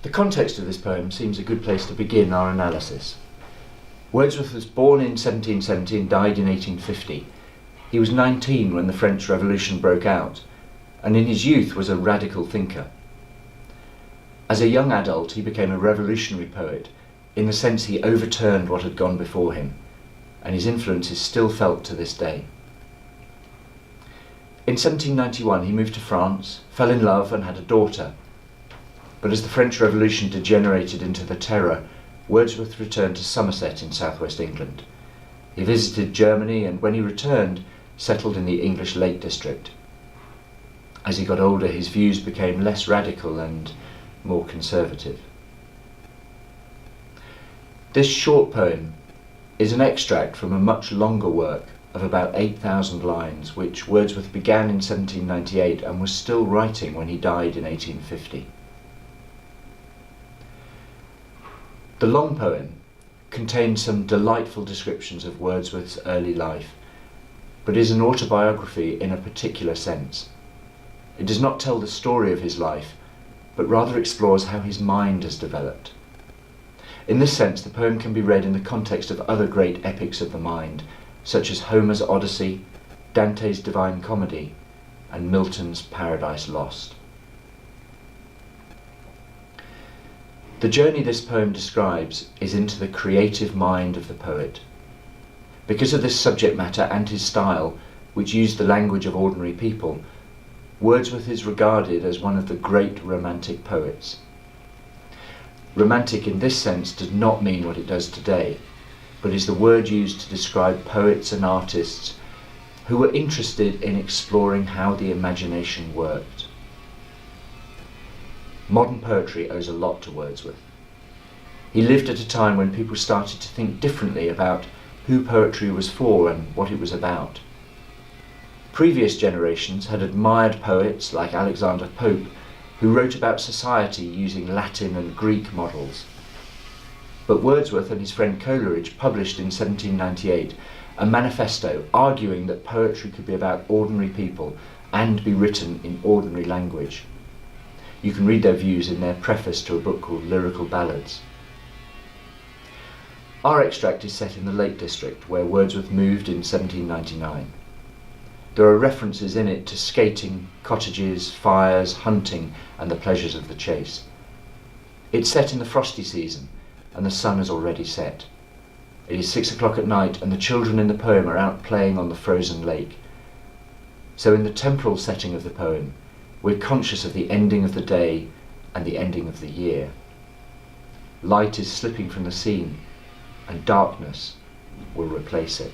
The context of this poem seems a good place to begin our analysis. Wordsworth was born in 1770 and died in 1850. He was 19 when the French Revolution broke out, and in his youth was a radical thinker. As a young adult, he became a revolutionary poet, in the sense he overturned what had gone before him, and his influence is still felt to this day. In 1791 he moved to France, fell in love and had a daughter. But as the French Revolution degenerated into the Terror, Wordsworth returned to Somerset in southwest England. He visited Germany and when he returned, settled in the English Lake District. As he got older, his views became less radical and more conservative. This short poem is an extract from a much longer work of about 8,000 lines, which Wordsworth began in 1798 and was still writing when he died in 1850. The long poem contains some delightful descriptions of Wordsworth's early life, but is an autobiography in a particular sense. It does not tell the story of his life, but rather explores how his mind has developed. In this sense, the poem can be read in the context of other great epics of the mind, such as Homer's Odyssey, Dante's Divine Comedy, and Milton's Paradise Lost. The journey this poem describes is into the creative mind of the poet. Because of this subject matter and his style, which used the language of ordinary people, Wordsworth is regarded as one of the great Romantic poets. Romantic in this sense does not mean what it does today, but is the word used to describe poets and artists who were interested in exploring how the imagination worked. Modern poetry owes a lot to Wordsworth. He lived at a time when people started to think differently about who poetry was for and what it was about. Previous generations had admired poets like Alexander Pope, who wrote about society using Latin and Greek models. But Wordsworth and his friend Coleridge published in 1798 a manifesto arguing that poetry could be about ordinary people and be written in ordinary language. You can read their views in their preface to a book called Lyrical Ballads. Our extract is set in the Lake District, where Wordsworth moved in 1799. There are references in it to skating, cottages, fires, hunting, and the pleasures of the chase. It's set in the frosty season, and the sun has already set. It is 6 o'clock at night, and the children in the poem are out playing on the frozen lake. So in the temporal setting of the poem, we're conscious of the ending of the day and the ending of the year. Light is slipping from the scene, and darkness will replace it.